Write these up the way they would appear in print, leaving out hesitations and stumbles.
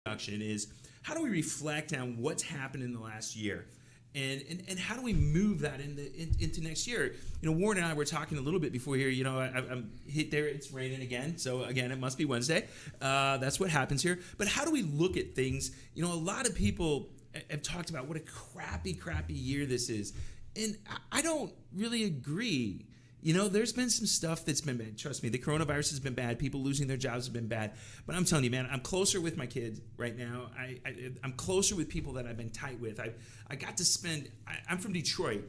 introduction is how do we reflect on what's happened in the last year? And how do we move that into next year? Warren and I were talking a little bit before here. I'm hit there. It's raining again. So again, it must be Wednesday. That's what happens here. But how do we look at things? A lot of people have talked about what a crappy year this is. And I don't really agree. There's been some stuff that's been bad. Trust me, the coronavirus has been bad. People losing their jobs have been bad. But I'm telling you, man, I'm closer with my kids right now. I'm closer with people that I've been tight with. I got to spend, I'm from Detroit.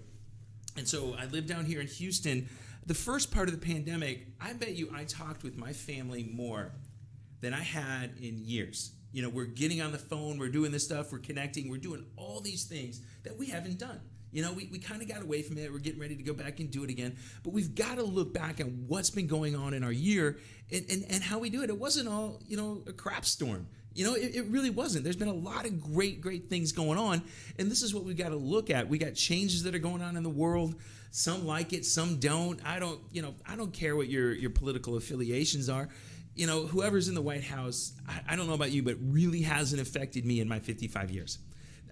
And so I live down here in Houston. The first part of the pandemic, I bet you I talked with my family more than I had in years. We're getting on the phone. We're doing this stuff. We're connecting. We're doing all these things that we haven't done. We kind of got away from it. We're getting ready to go back and do it again. But we've got to look back at what's been going on in our year and how we do it. It wasn't all, a crap storm. It really wasn't. There's been a lot of great things going on. And this is what we got to look at. We got changes that are going on in the world. Some like it, some don't. I don't care what your political affiliations are. Whoever's in the White House, I don't know about you, but really hasn't affected me in my 55 years.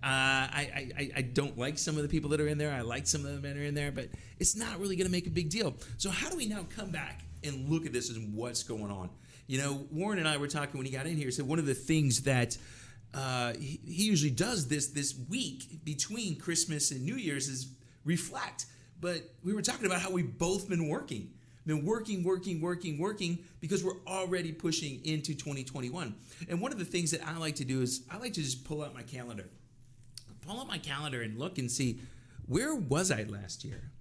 I don't like some of the people that are in there. I like some of them that are in there, but it's not really going to make a big deal. So how do we now come back and look at this and what's going on? Warren and I were talking when he got in here. He said one of the things that he usually does this week between Christmas and New Year's is reflect. But we were talking about how we've both been working. Working because we're already pushing into 2021. And one of the things that I like to do is I like to just pull out my calendar. Pull up my calendar and look and see, where was I last year?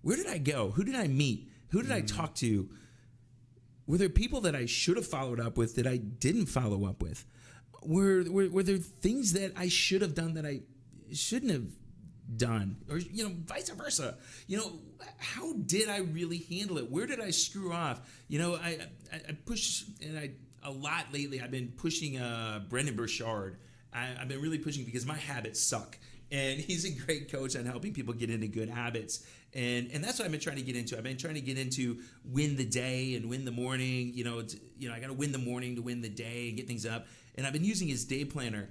Where did I go? Who did I meet? Who did I talk to? Were there people that I should have followed up with that I didn't follow up with? Were there things that I should have done that I shouldn't have done? Or, vice versa. How did I really handle it? Where did I screw off? I push, and a lot lately I've been pushing Brendan Burchard. I've been really pushing because my habits suck. And he's a great coach on helping people get into good habits. And that's what I've been trying to get into. I've been trying to get into win the day and win the morning. I got to win the morning to win the day and get things up. And I've been using his day planner.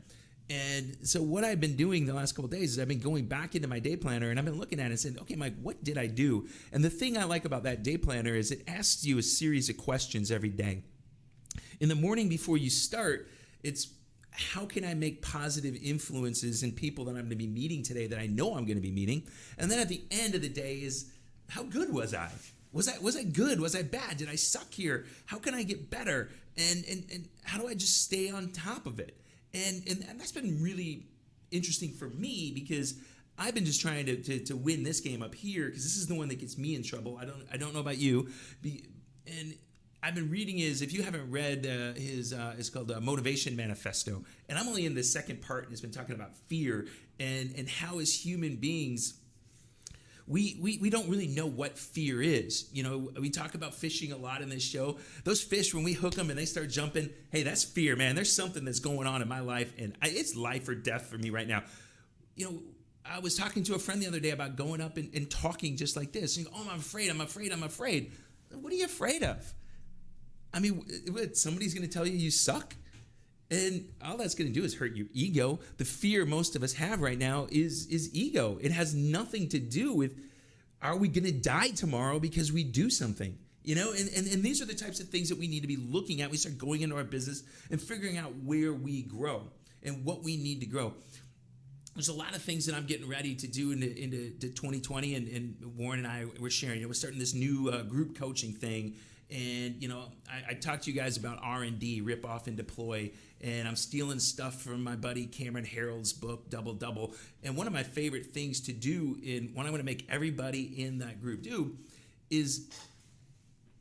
And so what I've been doing the last couple of days is I've been going back into my day planner and I've been looking at it and saying, okay, Mike, what did I do? And the thing I like about that day planner is it asks you a series of questions every day. In the morning before you start, it's how can I make positive influences in people that I'm going to be meeting today that I know I'm going to be meeting? And then at the end of the day is, how good was I? Was I good? Was I bad? Did I suck here? How can I get better? And how do I just stay on top of it? And that's been really interesting for me because I've been just trying to win this game up here because this is the one that gets me in trouble. I don't know about you. And I've been reading if you haven't read it's called Motivation Manifesto. And I'm only in the second part, and it's been talking about fear and how as human beings, we don't really know what fear is. We talk about fishing a lot in this show. Those fish, when we hook them and they start jumping, hey, that's fear, man. There's something that's going on in my life, and it's life or death for me right now. I was talking to a friend the other day about going up and talking just like this. And oh, I'm afraid. What are you afraid of? I mean, somebody's going to tell you suck? And all that's going to do is hurt your ego. The fear most of us have right now is ego. It has nothing to do with, are we going to die tomorrow because we do something? And these are the types of things that we need to be looking at. We start going into our business and figuring out where we grow and what we need to grow. There's a lot of things that I'm getting ready to do into 2020, and Warren and I were sharing. We're starting this new group coaching thing. And, I talked to you guys about R&D, rip off and deploy, and I'm stealing stuff from my buddy Cameron Harold's book, Double Double. And one of my favorite things to do what I want to make everybody in that group do is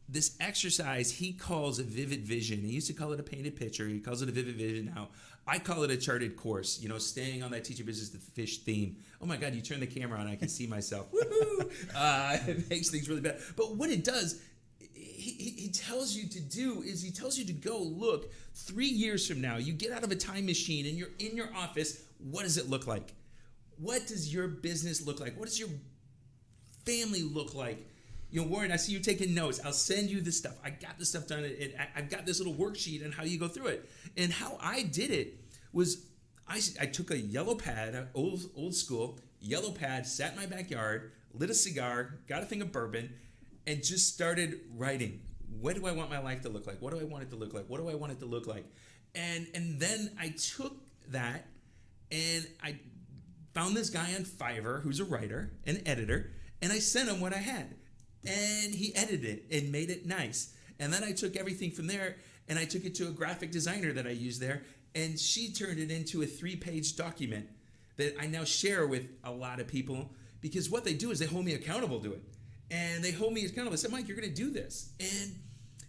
this exercise he calls a vivid vision. He used to call it a painted picture. He calls it a vivid vision now. I call it a charted course, staying on that teacher business to fish theme. Oh my God, you turn the camera on, I can see myself. Woohoo! It makes things really bad. But what it does, he tells you to do is he tells you to go look 3 years from now. You get out of a time machine and you're in your office. What does it look like? What does your business look like? What does your family look like? Warren, I see you taking notes. I'll send you the stuff. I got this stuff done. And I've got this little worksheet on how you go through it. And how I did it was I took a yellow pad, old school, yellow pad, sat in my backyard, lit a cigar, got a thing of bourbon, and just started writing. What do I want my life to look like? What do I want it to look like? What do I want it to look like? And then I took that and I found this guy on Fiverr who's a writer, an editor, and I sent him what I had. And he edited it and made it nice. And then I took everything from there and I took it to a graphic designer that I used there, and she turned it into a 3-page document that I now share with a lot of people, because what they do is they hold me accountable to it. And they hold me accountable. They said, Mike, you're going to do this. And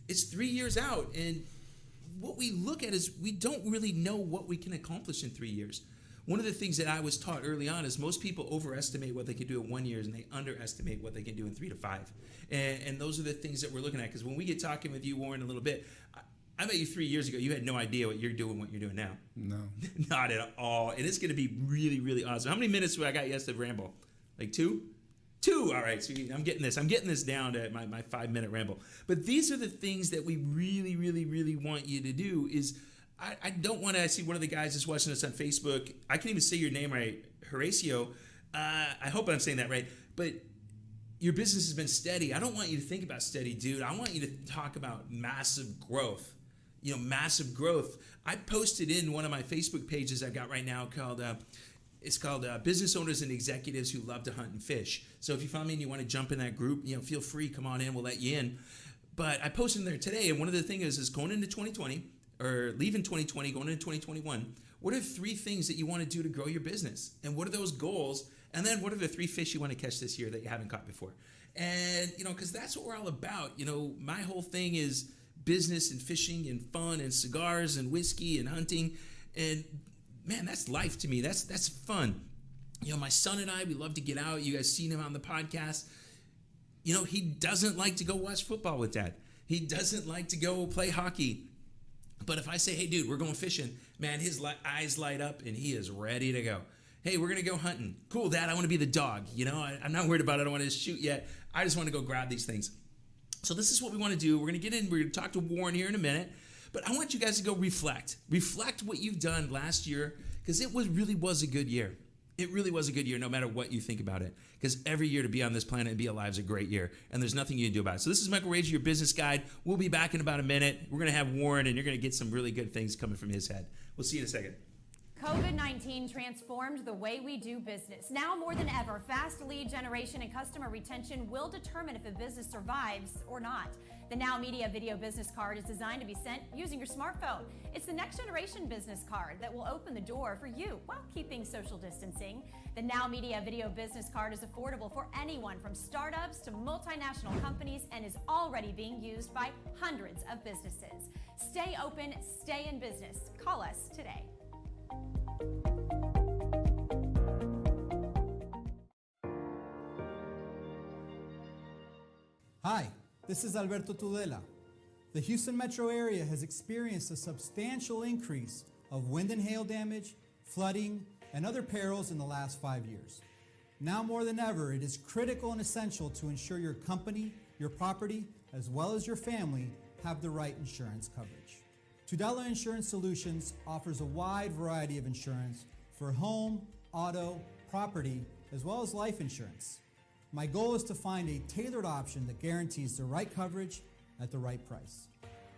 it's 3 years out. And what we look at is we don't really know what we can accomplish in 3 years. One of the things that I was taught early on is most people overestimate what they can do in 1 year and they underestimate what they can do in 3 to 5. And those are the things that we're looking at. Because when we get talking with you, Warren, a little bit, I bet you 3 years ago, you had no idea what you're doing now. No. Not at all. And it's going to be really, really awesome. How many minutes do I got yesterday to ramble? Like 2? 2. All right. So I'm getting this down to my 5-minute ramble. But these are the things that we really, really, really want you to do is I don't want to. I see one of the guys that's watching us on Facebook. I can't even say your name right. Horatio. I hope I'm saying that right. But your business has been steady. I don't want you to think about steady, dude. I want you to talk about massive growth. Massive growth. I posted in one of my Facebook pages I got right now called Business Owners and Executives Who Love to Hunt and Fish. So if you find me and you want to jump in that group, feel free, come on in, we'll let you in. But I posted in there today, and one of the things is going into 2020, or leaving 2020, going into 2021, what are 3 things that you want to do to grow your business? And what are those goals? And then what are the 3 fish you want to catch this year that you haven't caught before? And, because that's what we're all about. My whole thing is business and fishing and fun and cigars and whiskey and hunting. And man, that's life to me. That's fun. My son and I, we love to get out. You guys seen him on the podcast. He doesn't like to go watch football with dad. He doesn't like to go play hockey. But if I say, hey, dude, we're going fishing, man, his eyes light up and he is ready to go. Hey, we're going to go hunting. Cool, Dad, I want to be the dog. I'm not worried about it. I don't want to shoot yet. I just want to go grab these things. So this is what we want to do. We're going to get in. We're going to talk to Warren here in a minute. But I want you guys to go reflect. Reflect what you've done last year, because it really was a good year. It really was a good year, no matter what you think about it. Because every year to be on this planet and be alive is a great year. And there's nothing you can do about it. So this is Michael Rager, your business guide. We'll be back in about a minute. We're going to have Warren, and you're going to get some really good things coming from his head. We'll see you in a second. COVID-19 transformed the way we do business. Now more than ever, fast lead generation and customer retention will determine if a business survives or not. The Now Media Video Business Card is designed to be sent using your smartphone. It's the next generation business card that will open the door for you while keeping social distancing. The Now Media Video Business Card is affordable for anyone from startups to multinational companies and is already being used by hundreds of businesses. Stay open, stay in business. Call us today. Hi, this is Alberto Tudela. The Houston metro area has experienced a substantial increase of wind and hail damage, flooding, and other perils in the last 5 years. Now more than ever, it is critical and essential to ensure your company, your property, as well as your family have the right insurance coverage. Tudela Insurance Solutions offers a wide variety of insurance for home, auto, property, as well as life insurance. My goal is to find a tailored option that guarantees the right coverage at the right price,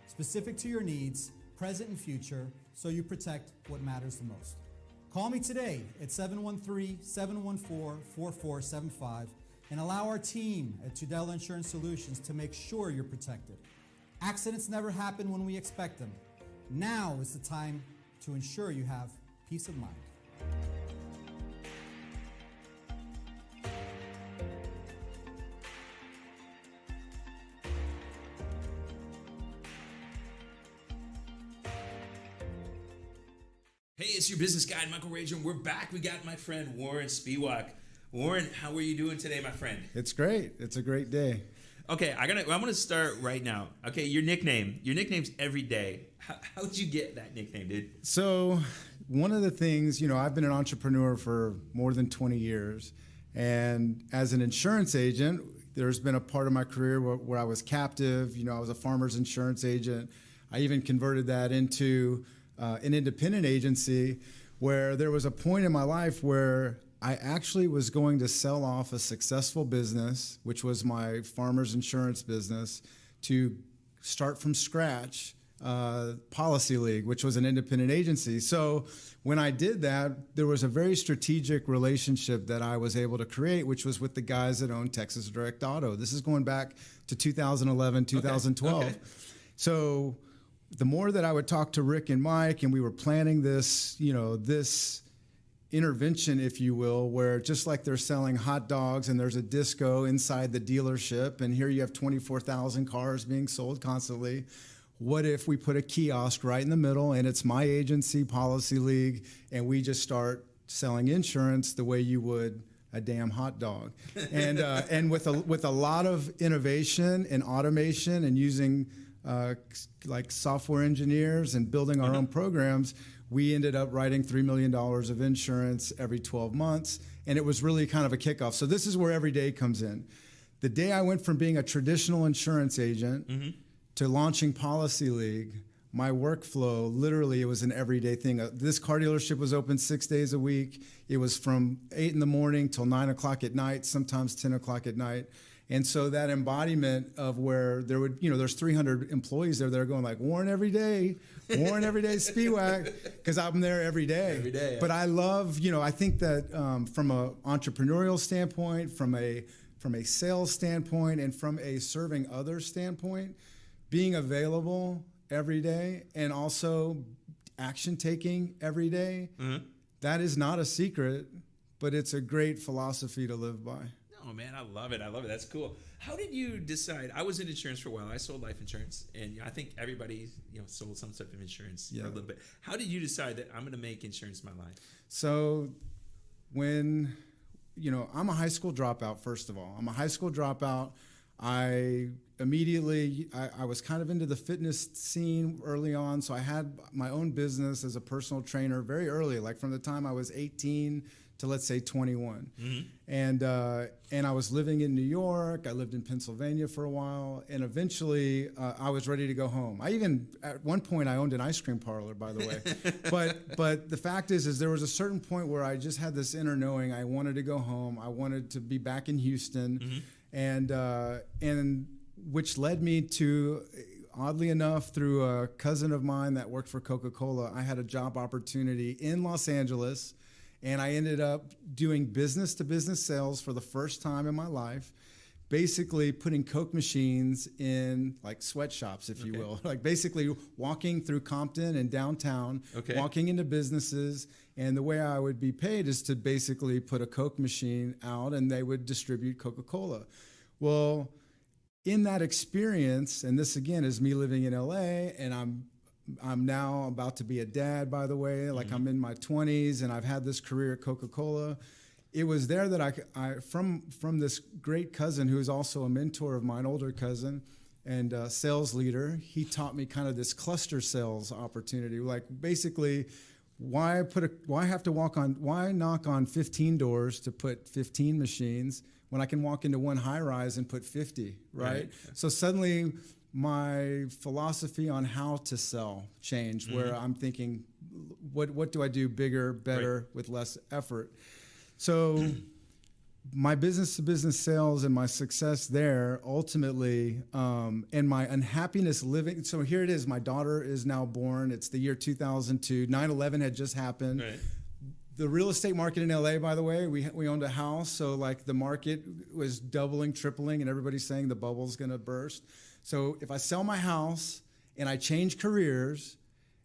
specific to your needs, present and future, so you protect what matters the most. Call me today at 713-714-4475 and allow our team at Tudela Insurance Solutions to make sure you're protected. Accidents never happen when we expect them. Now is the time to ensure you have peace of mind. Hey, it's your business guide, Michael Rager, and we're back. We got my friend Warren Spiewak. Warren, how are you doing today, my friend? It's great. It's a great day. Okay, I'm gonna start right now. Okay, your nickname's Every Day. How'd you get that nickname, dude? So one of the things, I've been an entrepreneur for more than 20 years. And as an insurance agent, There's been a part of my career where I was captive. You know, I was a farmer's insurance agent. I even converted that into an independent agency, where there was a point in my life where I actually was going to sell off a successful business, which was my farmer's insurance business, to start from scratch Policy League, which was an independent agency. So when I did that, there was a very strategic relationship that I was able to create, which was with the guys that own Texas Direct Auto. This is going back to 2011, 2012. Okay. So the more that I would talk to Rick and Mike, and we were planning this, you know, this intervention, if you will, where just like they're selling hot dogs and there's a disco inside the dealership, and here you have 24,000 cars being sold constantly. What if we put a kiosk right in the middle, and it's my agency, Policy League, and we just start selling insurance the way you would a damn hot dog, and with a lot of innovation and automation and using like software engineers and building our own programs, we ended up writing $3 million of insurance every 12 months, and it was really kind of a kickoff. So this is where every day comes in. The day I went from being a traditional insurance agent to launching Policy League, my workflow, literally, it was an everyday thing. This car dealership was open 6 days a week. It was from 8 in the morning till 9 o'clock at night, sometimes 10 o'clock at night. And so that embodiment of where there would, you know, there's 300 employees there that are going like, Warren every day, Speedwag, because I'm there every day. Every day. Yeah. But I love, you know, I think that from an entrepreneurial standpoint, from a sales standpoint, and from a serving others standpoint, being available every day and also action taking every day, that is not a secret, but it's a great philosophy to live by. Oh man, I love it. That's cool. How did you decide? I was in insurance for a while. I sold life insurance, and I think everybody, you know, sold some type of insurance for a little bit. How did you decide that I'm going to make insurance my life? So when, you know, I'm a high school dropout, first of all. I'm a high school dropout. I was kind of into the fitness scene early on, so I had my own business as a personal trainer very early, like from the time I was 18 to, let's say, 21. And I was living in New York. I lived in Pennsylvania for a while, and eventually I was ready to go home. At one point, I owned an ice cream parlor, by the way. But the fact is there was a certain point where I just had this inner knowing I wanted to go home. I wanted to be back in Houston. And which led me to, oddly enough, through a cousin of mine that worked for Coca-Cola, I had a job opportunity in Los Angeles, and I ended up doing business-to-business sales for the first time in my life, basically putting Coke machines in like sweatshops, if you will, like basically walking through Compton and downtown, walking into businesses, and the way I would be paid is to basically put a Coke machine out and they would distribute Coca-Cola. Well, in that experience, and this again is me living in LA, and I'm now about to be a dad, by the way, like I'm in my 20s and I've had this career at Coca-Cola. It was there that I from this great cousin who is also a mentor of mine, older cousin, and sales leader. He taught me kind of this cluster sales opportunity. Like basically, why knock on 15 doors to put 15 machines when I can walk into one high rise and put 50, right? So suddenly my philosophy on how to sell changed, where I'm thinking, what do I do bigger, better, with less effort? So my business-to-business sales and my success there ultimately, and my unhappiness living. So here it is. My daughter is now born. It's the year 2002. 9/11 had just happened. Right. The real estate market in LA, by the way, we owned a house. So like the market was doubling, tripling, and everybody's saying the bubble's going to burst. So if I sell my house and I change careers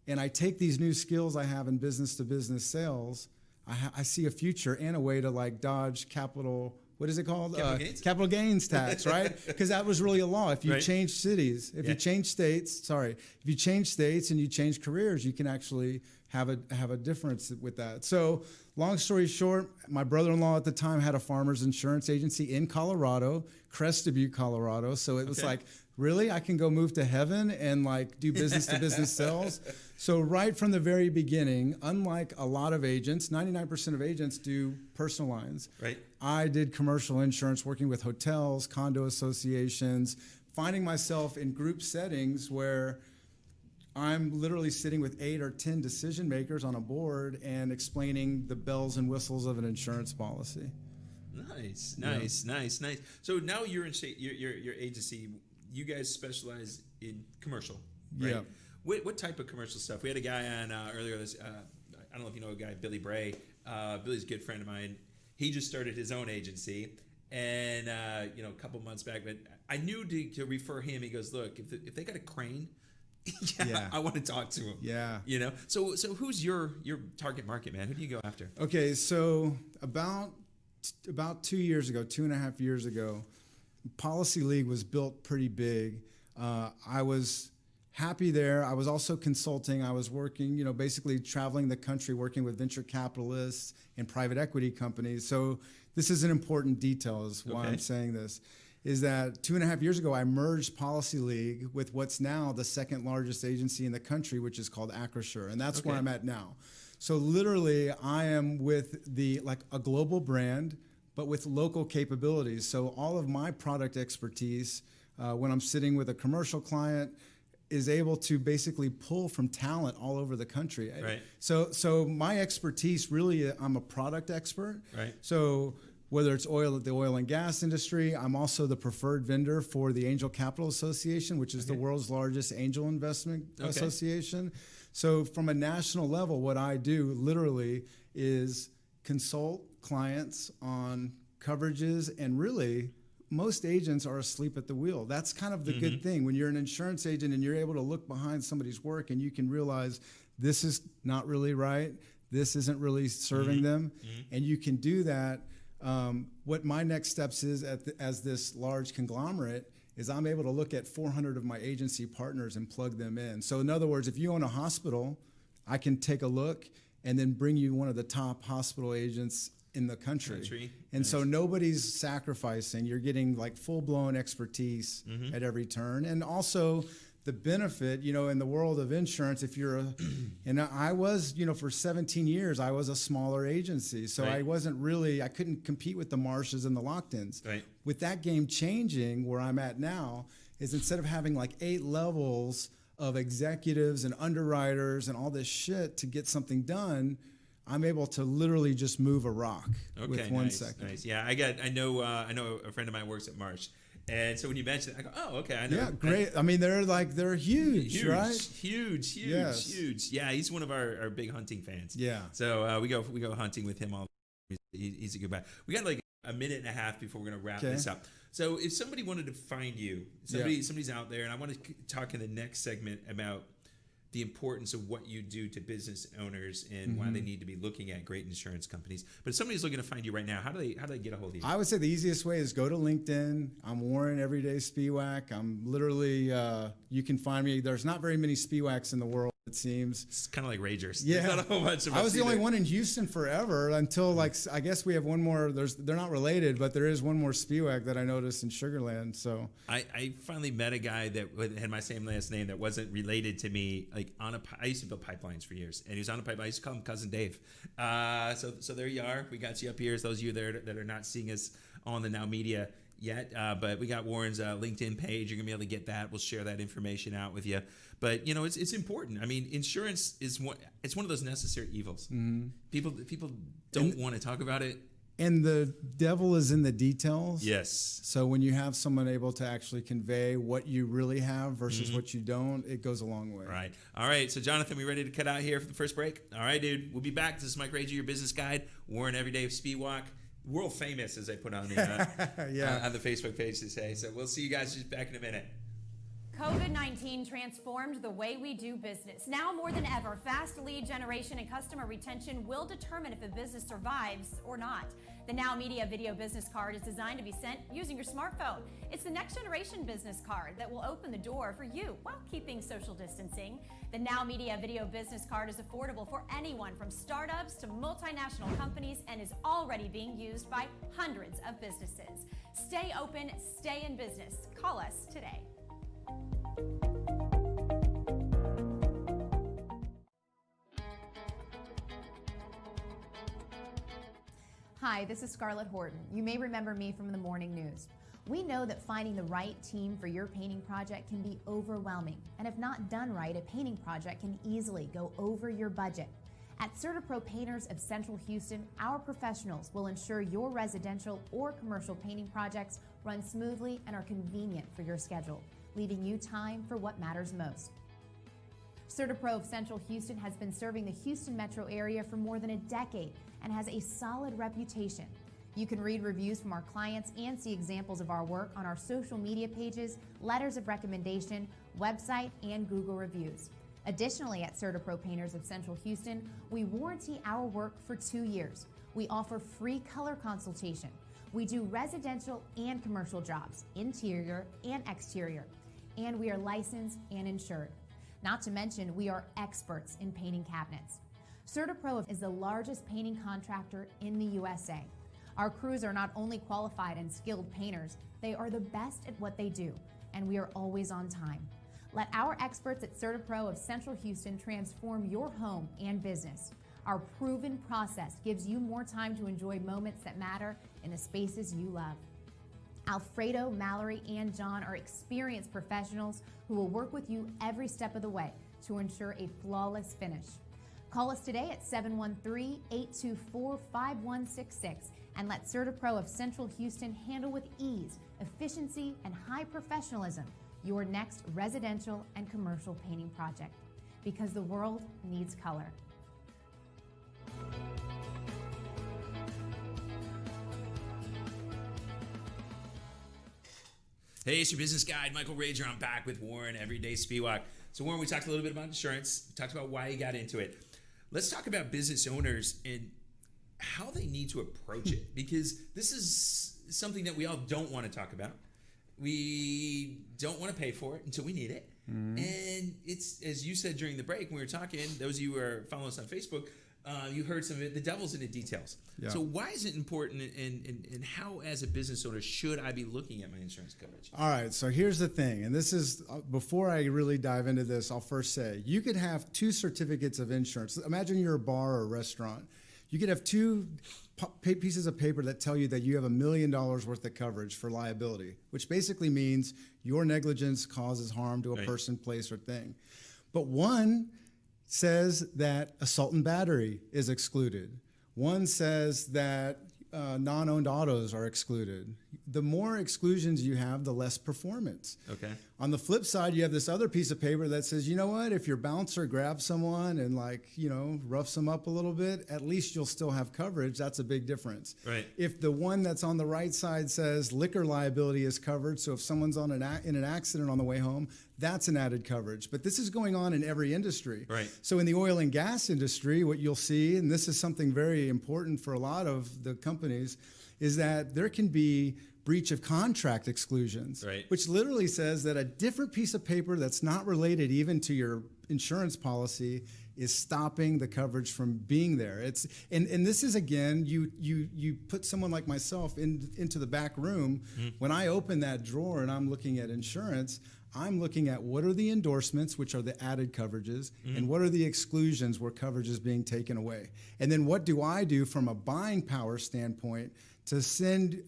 and I take these new skills I have in business-to-business sales, I see a future and a way to like dodge capital, what is it called? Capital gains tax, right? Because that was really a law. If you change cities, if you change states and you change careers, you can actually have a difference with that. So long story short, my brother-in-law at the time had a farmer's insurance agency in Colorado, Crested Butte, Colorado. So it was like really? I can go move to heaven and like do business to business sales? So right from the very beginning, unlike a lot of agents, 99% of agents do personal lines. Right. I did commercial insurance, working with hotels, condo associations, finding myself in group settings where I'm literally sitting with 8 or 10 decision makers on a board and explaining the bells and whistles of an insurance policy. Nice. So now you're in your agency. You guys specialize in commercial, right? Yeah. What type of commercial stuff? We had a guy on earlier this. I don't know if you know a guy, Billy Bray. Billy's a good friend of mine. He just started his own agency, and a couple months back. But I knew to refer him. He goes, look, if they got a crane, yeah, I want to talk to him. Yeah. So who's your target market, man? Who do you go after? Okay, so about 2 years ago, 2.5 years ago, Policy League was built pretty big. I was happy there. I was also consulting. I was working, basically traveling the country, working with venture capitalists and private equity companies. So this is an important detail is why I'm saying this, is that 2.5 years ago, I merged Policy League with what's now the second largest agency in the country, which is called Acrisure. And that's where I'm at now. So literally I am with a global brand, but with local capabilities. So all of my product expertise, when I'm sitting with a commercial client, is able to basically pull from talent all over the country. Right. So my expertise, really, I'm a product expert. Right. So whether it's the oil and gas industry, I'm also the preferred vendor for the Angel Capital Association, which is the world's largest angel investment association. So from a national level, what I do literally is consult clients on coverages, and really most agents are asleep at the wheel. That's kind of the good thing. When you're an insurance agent and you're able to look behind somebody's work and you can realize this is not really right, this isn't really serving them, and you can do that. What my next steps is as this large conglomerate is I'm able to look at 400 of my agency partners and plug them in. So in other words, if you own a hospital, I can take a look and then bring you one of the top hospital agents in the country. And so nobody's sacrificing. You're getting like full-blown expertise at every turn. And also the benefit, in the world of insurance, if you're and I was, for 17 years, I was a smaller agency. So I couldn't compete with the Marshes and the Locked-ins. Right. With that game changing, where I'm at now, is instead of having like 8 levels of executives and underwriters and all this shit to get something done, I'm able to literally just move a rock with 1 second. Nice. Yeah, I know a friend of mine works at Marsh. And so when you mentioned it, I go, oh, okay, I know. Yeah, great. I mean, they're huge, right? Huge. Yes. Yeah, he's one of our big hunting fans. Yeah. So we go hunting with him all. He's a good guy. We got like a minute and a half before we're gonna wrap this up. So if somebody wanted to find you, somebody's out there, and I want to talk in the next segment about the importance of what you do to business owners and why they need to be looking at great insurance companies. But if somebody's looking to find you right now, how do they get a hold of you? I would say the easiest way is go to LinkedIn. I'm Warren Everyday Spiewak. I'm literally, you can find me. There's not very many Spiewaks in the world, it seems. It's kind of like Ragers. Yeah. There's not a whole bunch of us I was the only either. one in Houston forever until I guess we have one more. They're not related, but there is one more Spiewak that I noticed in Sugarland. So I finally met a guy that had my same last name that wasn't related to me. Like I used to build pipelines for years, and he was on a pipeline. I used to call him Cousin Dave. So there you are. We got you up here. As those of you there that are not seeing us on the Now Media yet, but we got Warren's LinkedIn page. You're gonna be able to get that. We'll share that information out with you. But it's important. I mean, insurance is one of those necessary evils. People don't want to talk about it. And the devil is in the details. Yes. So when you have someone able to actually convey what you really have versus what you don't, it goes a long way. Right. All right. So, Jonathan, we ready to cut out here for the first break? All right, dude. We'll be back. This is Mike Rager, your business guide. Warren Everyday Speedwalk. World famous, as I put on the on the Facebook page to say. So we'll see you guys just back in a minute. COVID-19 transformed the way we do business. Now more than ever, fast lead generation and customer retention will determine if a business survives or not. The Now Media Video Business Card is designed to be sent using your smartphone. It's the next generation business card that will open the door for you while keeping social distancing. The Now Media Video Business Card is affordable for anyone from startups to multinational companies and is already being used by hundreds of businesses. Stay open, stay in business. Call us today. Hi, this is Scarlett Horton. You may remember me from the morning news. We know that finding the right team for your painting project can be overwhelming, and if not done right, a painting project can easily go over your budget. At CertaPro Painters of Central Houston, our professionals will ensure your residential or commercial painting projects run smoothly and are convenient for your schedule, leaving you time for what matters most. CertaPro of Central Houston has been serving the Houston metro area for more than a decade and has a solid reputation. You can read reviews from our clients and see examples of our work on our social media pages, letters of recommendation, website, and Google reviews. Additionally, at CertaPro Painters of Central Houston, we warranty our work for 2 years. We offer free color consultation. We do residential and commercial jobs, interior and exterior, and we are licensed and insured. Not to mention, we are experts in painting cabinets. CertaPro is the largest painting contractor in the USA. Our crews are not only qualified and skilled painters, they are the best at what they do, and we are always on time. Let our experts at CertaPro of Central Houston transform your home and business. Our proven process gives you more time to enjoy moments that matter in the spaces you love. Alfredo, Mallory, and John are experienced professionals who will work with you every step of the way to ensure a flawless finish. Call us today at 713-824-5166 and let CertaPro of Central Houston handle with ease, efficiency, and high professionalism your next residential and commercial painting project, because the world needs color. Hey, it's your business guide, Michael Rager. I'm back with Warren, Everyday Spiewak. So Warren, we talked a little bit about insurance. We talked about why you got into it. Let's talk about business owners and how they need to approach it, because this is something that we all don't want to talk about. We don't want to pay for it until we need it. Mm-hmm. And it's, as you said during the break when we were talking, those of you who are following us on Facebook, you heard some of it, the devil's in the details. Yeah. So why is it important, and how as a business owner should I be looking at my insurance coverage? All right, so here's the thing, and this is, before I really dive into this, I'll first say, you could have 2 certificates of insurance. Imagine you're a bar or a restaurant. You could have 2 pieces of paper that tell you that you have $1 million worth of coverage for liability, which basically means your negligence causes harm to a person, place, or thing. But one says that assault and battery is excluded. One says that non-owned autos are excluded. The more exclusions you have, the less performance. Okay. On the flip side, you have this other piece of paper that says, you know what, if your bouncer grabs someone and roughs them up a little bit, at least you'll still have coverage. That's a big difference. Right. If the one that's on the right side says liquor liability is covered, so if someone's in an accident on the way home, that's an added coverage. But this is going on in every industry. Right. So in the oil and gas industry, what you'll see, and this is something very important for a lot of the companies, is that there can be breach of contract exclusions, which literally says that a different piece of paper that's not related even to your insurance policy is stopping the coverage from being there. And this is, again, you put someone like myself into the back room. Mm-hmm. When I open that drawer and I'm looking at insurance, I'm looking at what are the endorsements, which are the added coverages, and what are the exclusions where coverage is being taken away. And then what do I do from a buying power standpoint to send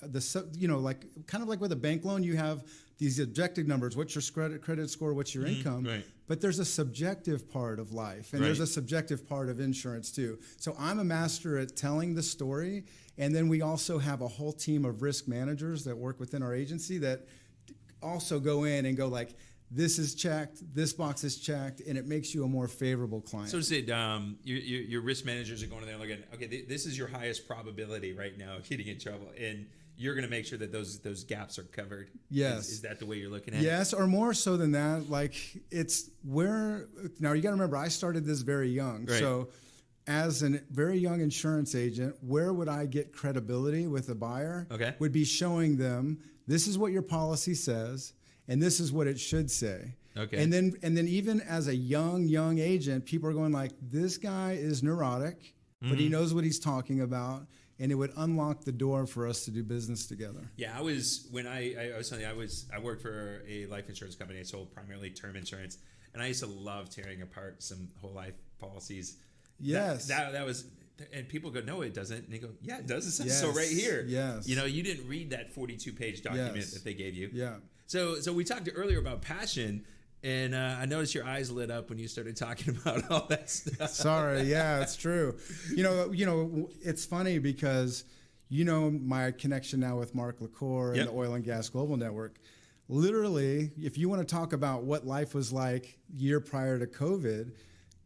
kind of like with a bank loan, you have these objective numbers. What's your credit score? What's your income? Right. But there's a subjective part of life, and there's a subjective part of insurance too. So I'm a master at telling the story, and then we also have a whole team of risk managers that work within our agency that also go in and go like, this is checked, this box is checked, and it makes you a more favorable client. So your risk managers are going in there looking, okay, this is your highest probability right now of getting in trouble, and you're going to make sure that those gaps are covered. Yes. Is that the way you're looking at it? Yes, or more so than that. Like, it's where, now you got to remember, I started this very young. Right. So as a very young insurance agent, where would I get credibility with a buyer? Okay. Would be showing them, this is what your policy says, and this is what it should say. Okay. And then even as a young agent, people are going like, this guy is neurotic, but he knows what he's talking about. and it would unlock the door for us to do business together. Yeah, I was telling you, I worked for a life insurance company. I sold primarily term insurance, and I used to love tearing apart some whole life policies. Yes. That was, and people go, no, it doesn't. And they go, yeah, it does. It says so Yes. right here. Yes. You know, you didn't read that 42-page document Yes. that they gave you. Yeah. So we talked earlier about passion, and I noticed your eyes lit up when you started talking about all that stuff. Sorry. Yeah, it's true. You know, it's funny because, you know, my connection now with Mark LaCour and Yep. the Oil and Gas Global Network. Literally, if you want to talk about what life was like year prior to COVID,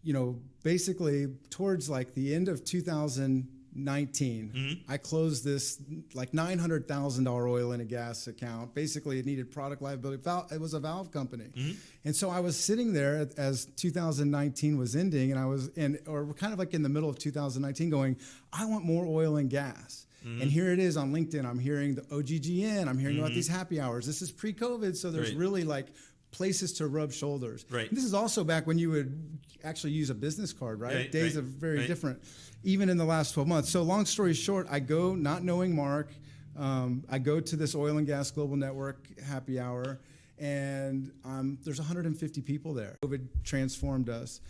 you know, basically towards like the end of 2019, I closed this like $900,000 oil and gas account. Basically, it needed product liability. It was a valve company. And so I was sitting there as 2019 was ending, and or kind of like in the middle of 2019 going, I want more oil and gas. And here it is on LinkedIn. I'm hearing the OGGN. I'm hearing about these happy hours. This is pre-COVID, so there's Right. really like places to rub shoulders. Right. And this is also back when you would actually use a business card, right? Right, Days right, are very right. different, even in the last 12 months. So long story short, I go not knowing Mark. I go to this Oil and Gas Global Network happy hour, and there's 150 people there. COVID transformed us.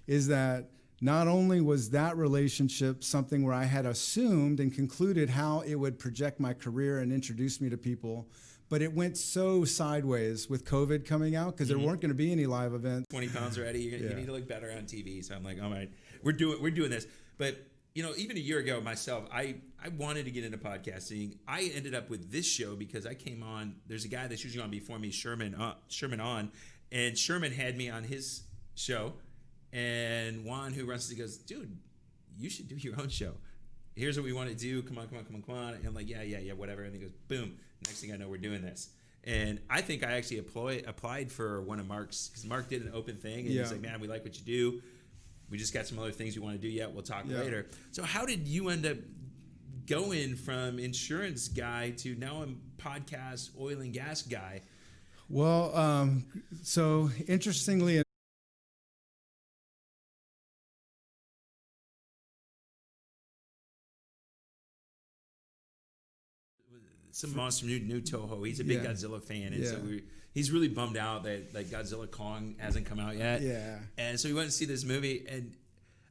Is that not only was that relationship something where I had assumed and concluded how it would project my career and introduce me to people, but it went so sideways with COVID coming out because there weren't going to be any live events. 20 pounds already. You Yeah. need to look better on TV. So I'm like, all right, we're doing this. But you know, even a year ago myself, I wanted to get into podcasting. I ended up with this show because I came on. There's a guy that's usually on before me, Sherman on, and Sherman had me on his show. And Juan, who runs it, goes, dude, you should do your own show. Here's what we want to do. Come on. And I'm like, yeah, whatever. And he goes, boom. Next thing I know, we're doing this. And I think I actually applied for one of Mark's, because Mark did an open thing. And Yeah. he's like, man, we like what you do. We just got some other things we want to do yet. We'll talk later. So how did you end up going from insurance guy to now I'm podcast oil and gas guy? Well, so interestingly, Some monster new Toho. He's a big Yeah. Godzilla fan, and so Yeah. he's really bummed out that like Godzilla Kong hasn't come out yet. Yeah. And so we went to see this movie, and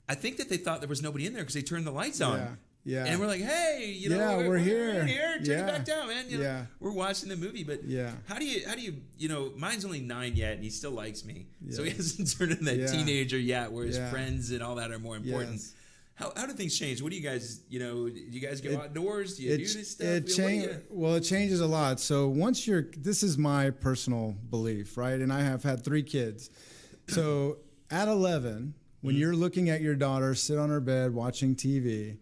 I think that they thought there was nobody in there because they turned the lights on. Yeah. And we're like, hey, you know, Yeah, we're here. in here. Turn Yeah. it back down, man. You know, Yeah. we're watching the movie, but Yeah. how do you, you know, mine's only 9 yet, and he still likes me, so he Yeah. hasn't turned into that Yeah. teenager yet, where his Yeah. friends and all that are more important. Yes. How do things change? What do you guys, you know, do you guys go outdoors? Do you do this stuff? It What do changes. Well, it changes a lot. So once this is my personal belief, right? And I have had 3 kids. So at 11, when you're looking at your daughter sit on her bed watching TV,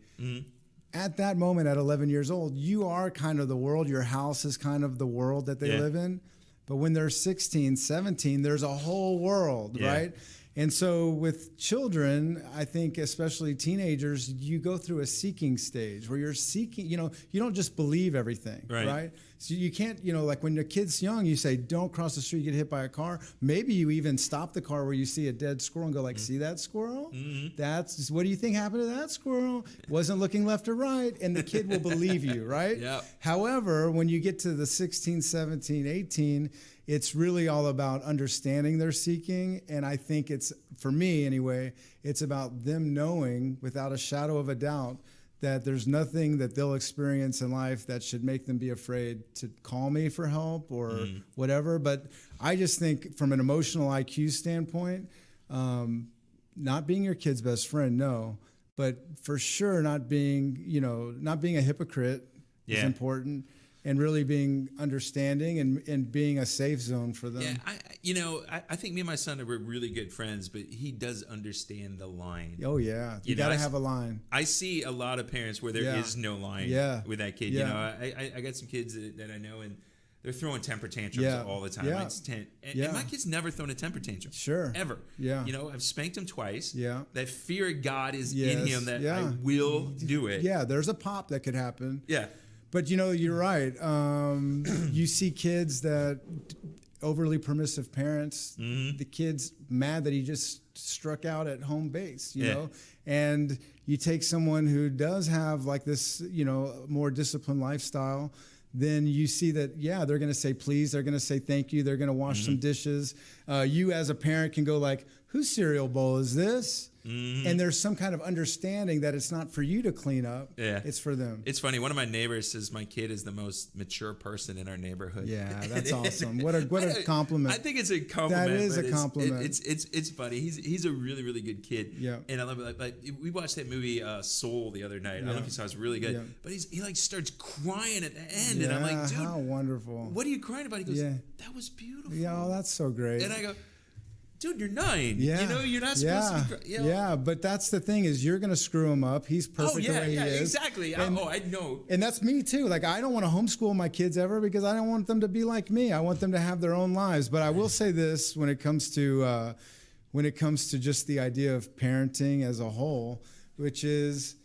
at that moment at 11 years old, you are kind of the world. Your house is kind of the world that they Yeah. live in. But when they're 16, 17, there's a whole world, Yeah. right? And so with children, I think especially teenagers, you go through a seeking stage where you're seeking, you know, you don't just believe everything, right? So you can't, you know, like when your kid's young, you say, don't cross the street, get hit by a car. Maybe you even stop the car where you see a dead squirrel and go like, see that squirrel? That's, what do you think happened to that squirrel? Wasn't looking left or right. And the kid will believe you, right? Yep. However, when you get to the 16, 17, 18, it's really all about understanding their seeking. And I think it's, for me anyway, it's about them knowing without a shadow of a doubt that there's nothing that they'll experience in life that should make them be afraid to call me for help or whatever. But I just think from an emotional IQ standpoint, not being your kid's best friend, no, but for sure not being a hypocrite is important. And really being understanding and being a safe zone for them. Yeah, I think me and my son are really good friends, but he does understand the line. Oh yeah, you know, gotta have a line. I see a lot of parents where there is no line with that kid. Yeah. You know, I got some kids that I know, and they're throwing temper tantrums all the time. Yeah. And my kid's never thrown a temper tantrum. Sure. Ever. Yeah. You know, I've spanked him twice. Yeah. That fear of God is Yes. in him that Yeah. I will do it. Yeah, there's a pop that could happen. Yeah. But you know, you're right. You see kids that overly permissive parents, the kid's mad that he just struck out at home base, you know? And you take someone who does have like this, you know, more disciplined lifestyle, then you see that, yeah, they're going to say please, they're going to say thank you, they're going to wash some dishes. You as a parent can go like, whose cereal bowl is this? And there's some kind of understanding that it's not for you to clean up, it's for them. It's funny. One of my neighbors says my kid is the most mature person in our neighborhood. Yeah, that's awesome. What a compliment. I think it's a compliment. That is a compliment. It's funny. He's a really, really good kid. Yeah. And I love it. Like we watched that movie Soul the other night. I don't know if you saw it. It's really good. Yeah. But he like starts crying at the end, Yeah, and I'm like, dude, how wonderful. what are you crying about? He goes, that was beautiful. Yeah, oh, that's so great. And I go, dude, you're 9. Yeah. You know, you're not supposed to be. Yeah, but that's the thing is you're going to screw him up. He's perfect the way he is. Exactly. I know. And that's me too. Like, I don't want to homeschool my kids ever because I don't want them to be like me. I want them to have their own lives. But I will say this when it comes to just the idea of parenting as a whole, which is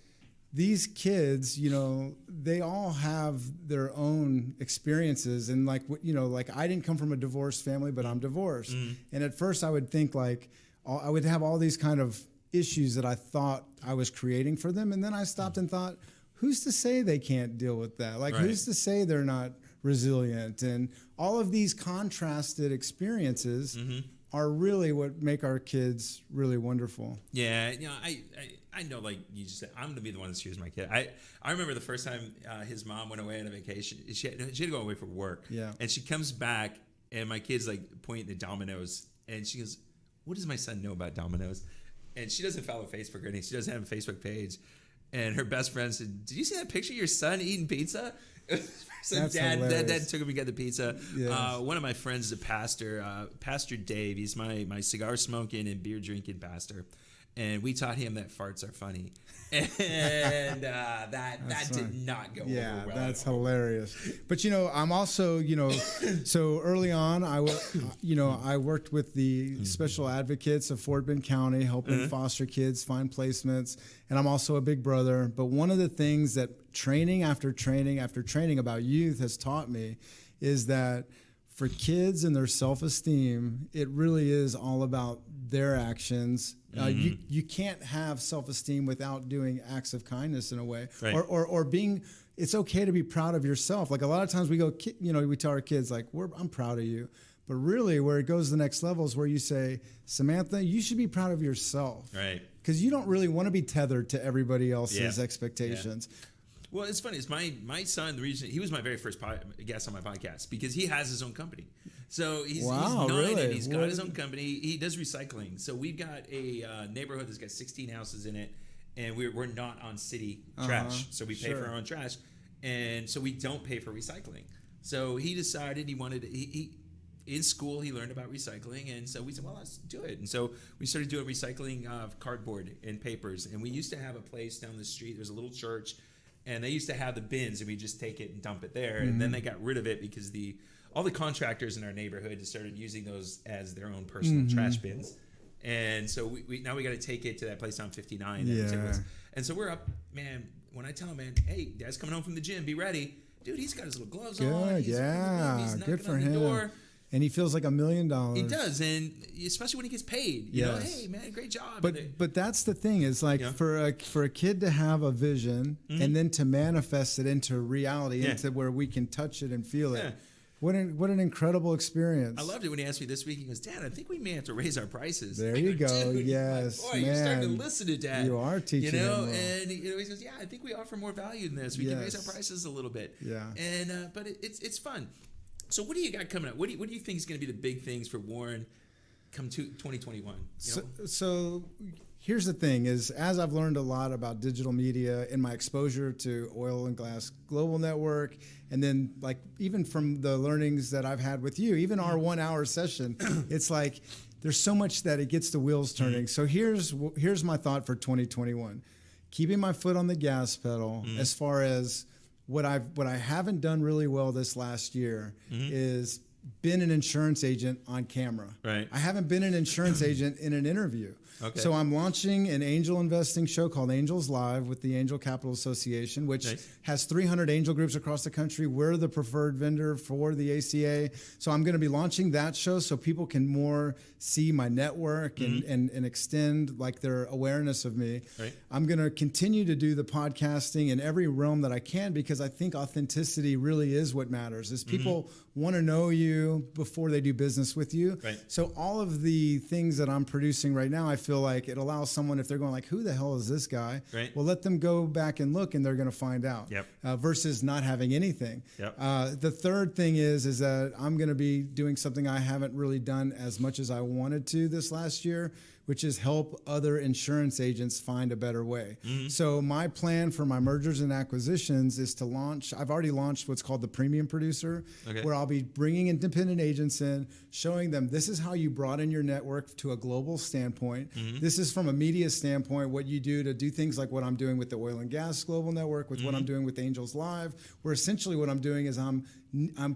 these kids, you know, they all have their own experiences. And like, you know, like I didn't come from a divorced family, but I'm divorced. And at first I would think like, I would have all these kind of issues that I thought I was creating for them. And then I stopped and thought, who's to say they can't deal with that? Like, who's to say they're not resilient? And all of these contrasted experiences are really what make our kids really wonderful. Yeah, you know, I know, like you just said, I'm going to be the one that cheers my kid. I remember the first time his mom went away on a vacation. She had to go away for work. Yeah. And she comes back, and my kid's like pointing to Domino's, and she goes, what does my son know about Domino's? And she doesn't follow Facebook or anything. She doesn't have a Facebook page. And her best friend said, did you see that picture of your son eating pizza? So That's dad hilarious. took him to get the pizza. Yes. One of my friends is a pastor, Pastor Dave. He's my cigar smoking and beer drinking pastor. And we taught him that farts are funny, and that did not go over well. That's hilarious. But you know, I'm also, you know, so early on, I worked with the special advocates of Fort Bend County, helping foster kids find placements, and I'm also a big brother. But one of the things that training after training after training about youth has taught me is that for kids and their self-esteem, it really is all about their actions. You can't have self-esteem without doing acts of kindness in a way, or being. It's okay to be proud of yourself. Like a lot of times we go, you know, we tell our kids like, I'm proud of you, but really where it goes to the next level is where you say, Samantha, you should be proud of yourself, right? Because you don't really want to be tethered to everybody else's expectations. Yeah. Well, it's funny. It's my son. The reason he was my very first guest on my podcast because he has his own company. So he's 9 and he's got his own company. He does recycling. So we've got a neighborhood that's got 16 houses in it, and we're not on city trash. So we pay for our own trash, and so we don't pay for recycling. So he decided he wanted to, he in school he learned about recycling, and so we said, well, let's do it. And so we started doing recycling of cardboard and papers. And we used to have a place down the street. There's a little church. And they used to have the bins, and we just take it and dump it there. And then they got rid of it because all the contractors in our neighborhood just started using those as their own personal trash bins. And so we now we got to take it to that place on 59. And so we're up, man. When I tell him, man, hey, Dad's coming home from the gym, be ready, dude. He's got his little gloves on. He's good for him. Door. And he feels like $1 million. He does, and especially when he gets paid. You know, hey man, great job. But that's the thing is like for a kid to have a vision and then to manifest it into reality, into where we can touch it and feel it. What an incredible experience. I loved it when he asked me this week. He goes, Dad, I think we may have to raise our prices. There you go. Dude, yes, boy, you're starting to listen to Dad. You are teaching him well. And he goes, yeah, I think we offer more value than this. We can raise our prices a little bit. Yeah. And but it's fun. So what do you got coming up? What do you think is going to be the big things for Warren come to 2021? So here's the thing is, as I've learned a lot about digital media in my exposure to Oil and Glass Global Network, and then like even from the learnings that I've had with you, even our 1 hour session, it's like there's so much that it gets the wheels turning. So here's my thought for 2021. Keeping my foot on the gas pedal as far as what I haven't done really well this last year is been an insurance agent on camera. Right. I haven't been an insurance agent in an interview. Okay. So I'm launching an angel investing show called Angels Live with the Angel Capital Association, which Nice. has 300 angel groups across the country. We're the preferred vendor for the ACA. So I'm going to be launching that show so people can more see my network and extend like their awareness of me. Right. I'm going to continue to do the podcasting in every realm that I can, because I think authenticity really is what matters. Is people want to know you before they do business with you. Right. So all of the things that I'm producing right now, I feel like it allows someone, if they're going like, who the hell is this guy? Right. Well, let them go back and look, and they're going to find out. Yep. Versus not having anything. Yep. The third thing is that I'm going to be doing something I haven't really done as much as I wanted to this last year, which is help other insurance agents find a better way. So my plan for my mergers and acquisitions is to launch, I've already launched what's called the Premium Producer, where I'll be bringing independent agents in, showing them this is how you broaden your network to a global standpoint. This is from a media standpoint, what you do to do things like what I'm doing with the Oil and Gas Global Network, with what I'm doing with Angels Live, where essentially what I'm doing is I'm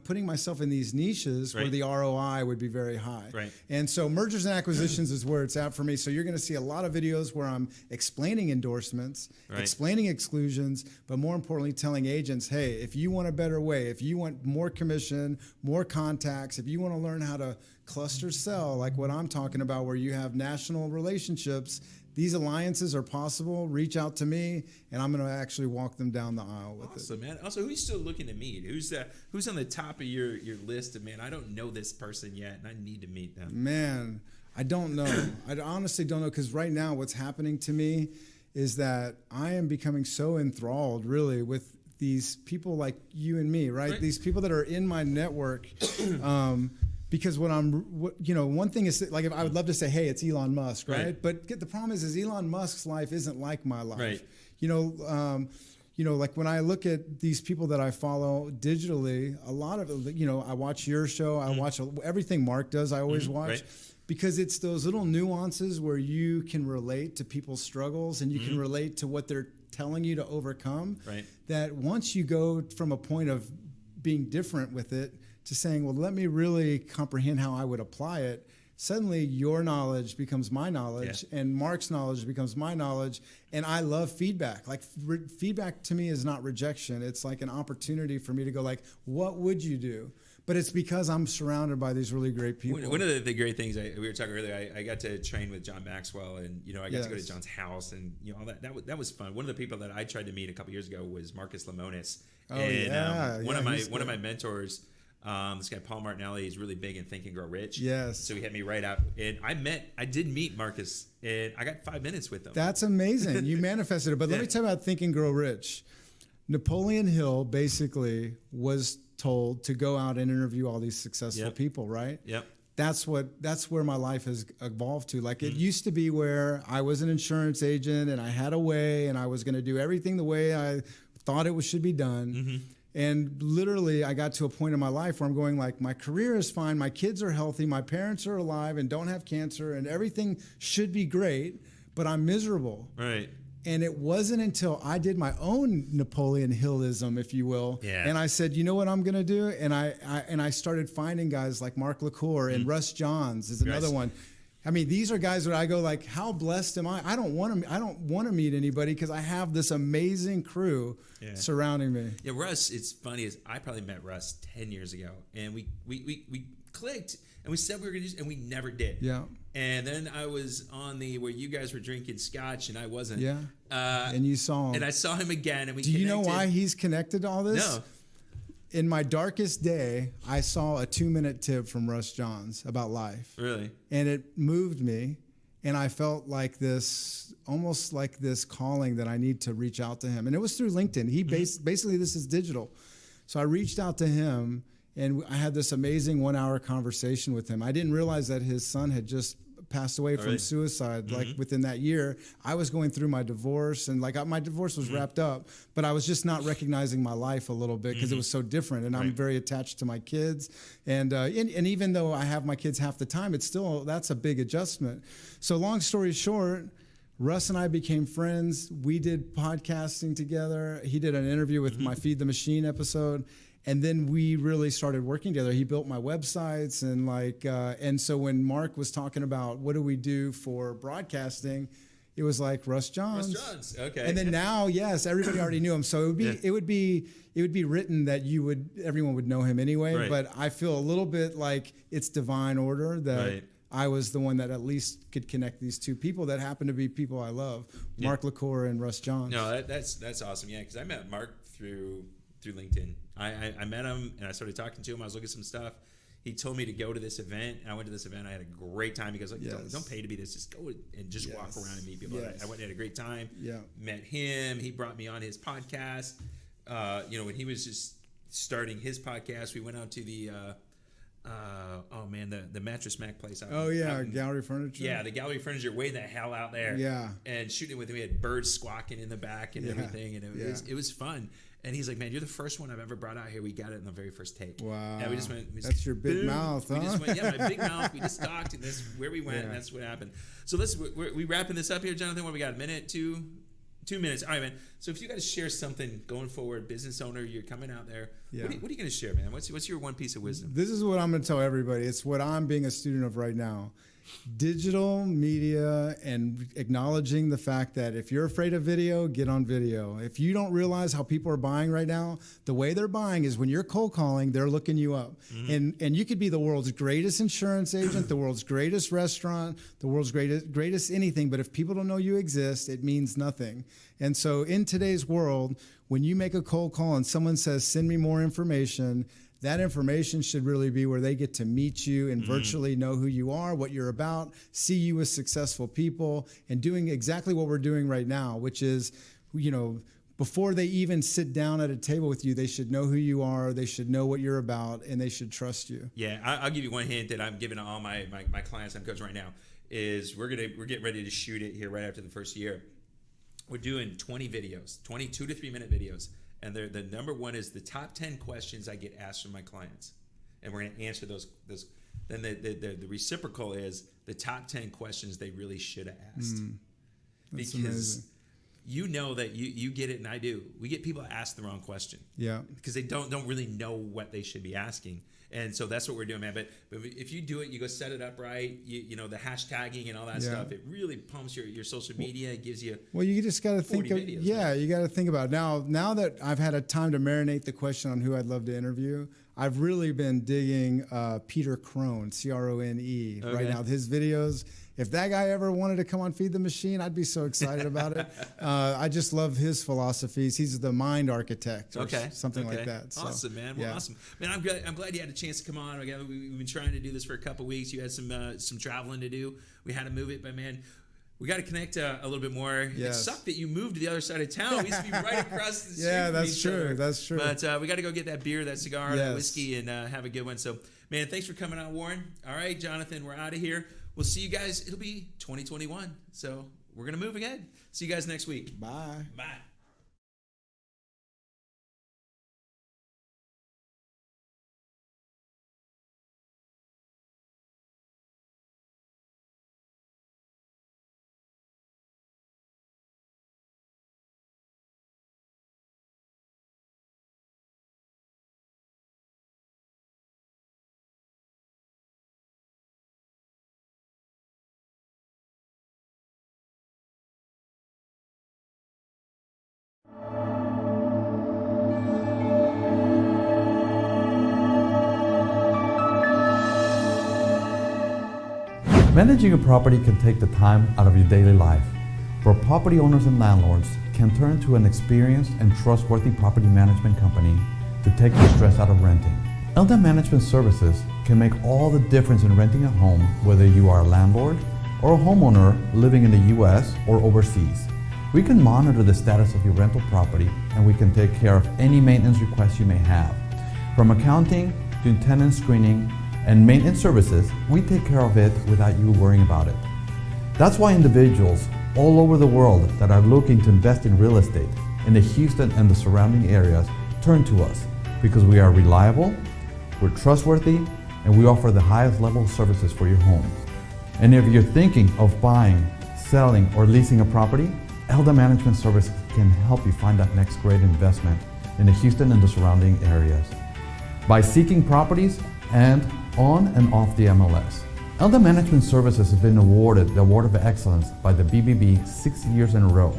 putting myself in these niches where the ROI would be very high. Right. And so mergers and acquisitions is where it's at for me. So you're going to see a lot of videos where I'm explaining endorsements, explaining exclusions, but more importantly, telling agents, hey, if you want a better way, if you want more commission, more contacts, if you want to learn how to cluster sell, like what I'm talking about, where you have national relationships, these alliances are possible. Reach out to me, and I'm going to actually walk them down the aisle with it. Awesome, man. Also, who's still looking to meet? Who's on the top of your list of, man, I don't know this person yet, and I need to meet them? Man, I don't know. I honestly don't know, because right now what's happening to me is that I am becoming so enthralled, really, with these people like you and me, right? These people that are in my network. Because one thing is, like, if I would love to say, hey, it's Elon Musk, right? But the problem is Elon Musk's life isn't like my life. Right. Like when I look at these people that I follow digitally, a lot of it, I watch your show, I watch everything Mark does, I always watch. Because it's those little nuances where you can relate to people's struggles and you can relate to what they're telling you to overcome. Right. That once you go from a point of being different with it to saying, well, let me really comprehend how I would apply it, suddenly your knowledge becomes my knowledge and Mark's knowledge becomes my knowledge. And I love feedback. Like feedback to me is not rejection. It's like an opportunity for me to go like, what would you do? But it's because I'm surrounded by these really great people. One of the great things we were talking earlier, I got to train with John Maxwell, and I got to go to John's house, and all that. That was fun. One of the people that I tried to meet a couple years ago was Marcus Lemonis. One of my mentors. This guy Paul Martinelli is really big in Think and Grow Rich. Yes. So he had me right out, and I did meet Marcus, and I got 5 minutes with him. That's amazing. You manifested it. But let me tell you about Think and Grow Rich. Napoleon Hill basically was told to go out and interview all these successful people, right? Yep. That's where my life has evolved to. Like it used to be where I was an insurance agent and I had a way and I was going to do everything the way I thought it should be done. And literally I got to a point in my life where I'm going like, my career is fine, my kids are healthy, my parents are alive and don't have cancer, and everything should be great, but I'm miserable. Right. And it wasn't until I did my own Napoleon Hillism, if you will, and I said, you know what I'm going to do? And I started finding guys like Mark LaCour and Russ Johns is another one. I mean, these are guys where I go like, how blessed am I? I don't want to meet anybody because I have this amazing crew surrounding me. Yeah, Russ, it's funny, is I probably met Russ 10 years ago, and we clicked, and we said we were going to do, and we never did. Yeah. And then I was on where you guys were drinking scotch and I wasn't. Yeah. And you saw him. And I saw him again, and we Do you know why he's connected to all this? No. In my darkest day, I saw a 2-minute tip from Russ Johns about life. Really? And it moved me. And I felt like this, almost like this calling that I need to reach out to him. And it was through LinkedIn. He basically, this is digital. So I reached out to him and I had this amazing 1-hour conversation with him. I didn't realize that his son had just passed away from suicide, like within that year. I was going through my divorce, and like my divorce was wrapped up, but I was just not recognizing my life a little bit because it was so different. And I'm very attached to my kids, and even though I have my kids half the time, it's still, that's a big adjustment. So long story short, Russ and I became friends. We did podcasting together. He did an interview with my Feed the Machine episode. And then we really started working together. He built my websites and so when Mark was talking about what do we do for broadcasting, it was like Russ Johns. Russ Johns, okay. And then now, yes, everybody already knew him. So it would be written that everyone would know him anyway. Right. But I feel a little bit like it's divine order that Right. I was the one that at least could connect these two people that happen to be people I love, Mark LaCour and Russ Johns. No, that's awesome. Yeah, because I met Mark through LinkedIn. I met him and I started talking to him. I was looking at some stuff. He told me to go to this event, and I went to this event. I had a great time. He goes, like, don't pay to be this. Just go and just walk around and meet people. Yes. I went and had a great time. Yeah. Met him. He brought me on his podcast. When he was just starting his podcast, we went out to the the Mattress Mac place. Gallery Furniture. Yeah, the Gallery Furniture, way the hell out there. Yeah. And shooting with him, we had birds squawking in the back and everything, and it was fun. And he's like, man, you're the first one I've ever brought out here. We got it in the very first take. Wow. And we just went. That's your big mouth, huh? We just went, my big mouth. We just talked, and that's where we went, and that's what happened. So we wrapping this up here, Jonathan. What we got? A minute, 2 minutes. All right, man. So if you got to share something going forward, business owner, you're coming out there. Yeah. What are you going to share, man? What's your one piece of wisdom? This is what I'm going to tell everybody. It's what I'm being a student of right now. Digital media and acknowledging the fact that if you're afraid of video, get on video. If you don't realize how people are buying right now, the way they're buying is when you're cold calling, they're looking you up. Mm-hmm. And you could be the world's greatest insurance agent, the world's greatest restaurant, the world's greatest anything, but if people don't know you exist, it means nothing. And so in today's world, when you make a cold call and someone says, send me more information, that information should really be where they get to meet you and virtually know who you are, what you're about, see you as successful people, and doing exactly what we're doing right now, which is, before they even sit down at a table with you, they should know who you are, they should know what you're about, and they should trust you. Yeah, I'll give you one hint that I'm giving to all my clients I'm coaching right now is we're getting ready to shoot it here right after the first year. We're doing 20 videos, 2 to 3 minute videos. And the number one is the top 10 questions I get asked from my clients. And we're going to answer those. Then the reciprocal is the top 10 questions they really should have asked. That's because amazing. you know that you get it and I do. We get people to ask the wrong question. Yeah. Because they don't really know what they should be asking. And so that's what we're doing, man. But if you do it, you go set it up right, you know, the hashtagging and all that stuff, it really pumps your social media. It gives you you just got to think of, videos, you got to think about it. Now that I've had a time to marinate the question on who I'd love to interview, I've really been digging Peter Crone, Crone, right now. His videos. If that guy ever wanted to come on Feed the Machine, I'd be so excited about it. I just love his philosophies. He's the mind architect or something like that. So, awesome, man. Well, awesome. Man, I'm glad you had a chance to come on. Again, we've been trying to do this for a couple weeks. You had some traveling to do. We had to move it, but man, we got to connect a little bit more. Yes. It sucked that you moved to the other side of town. We used to be right across the street. That's true. That's true. But we got to go get that beer, that cigar, that whiskey, and have a good one. So, man, thanks for coming on, Warren. All right, Jonathan, we're out of here. We'll see you guys. It'll be 2021. So we're going to move again. See you guys next week. Bye. Bye. Managing a property can take the time out of your daily life, where property owners and landlords can turn to an experienced and trustworthy property management company to take the stress out of renting. LDAM Management Services can make all the difference in renting a home, whether you are a landlord or a homeowner living in the U.S. or overseas. We can monitor the status of your rental property, and we can take care of any maintenance requests you may have. From accounting to tenant screening and maintenance services, we take care of it without you worrying about it. That's why individuals all over the world that are looking to invest in real estate in the Houston and the surrounding areas turn to us, because we are reliable, we're trustworthy, and we offer the highest level of services for your home. And if you're thinking of buying, selling, or leasing a property, LDAM Management Services can help you find that next great investment in the Houston and the surrounding areas. by seeking properties and on and off the MLS. Elda Management Services has been awarded the Award of Excellence by the BBB 6 years in a row,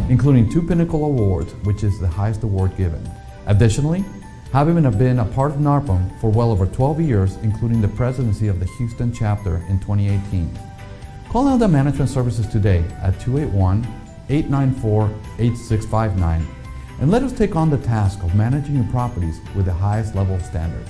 including 2 Pinnacle Awards, which is the highest award given. Additionally, having been a part of NARPM for well over 12 years, including the presidency of the Houston chapter in 2018. Call Elda Management Services today at 281-894-8659 and let us take on the task of managing your properties with the highest level of standards.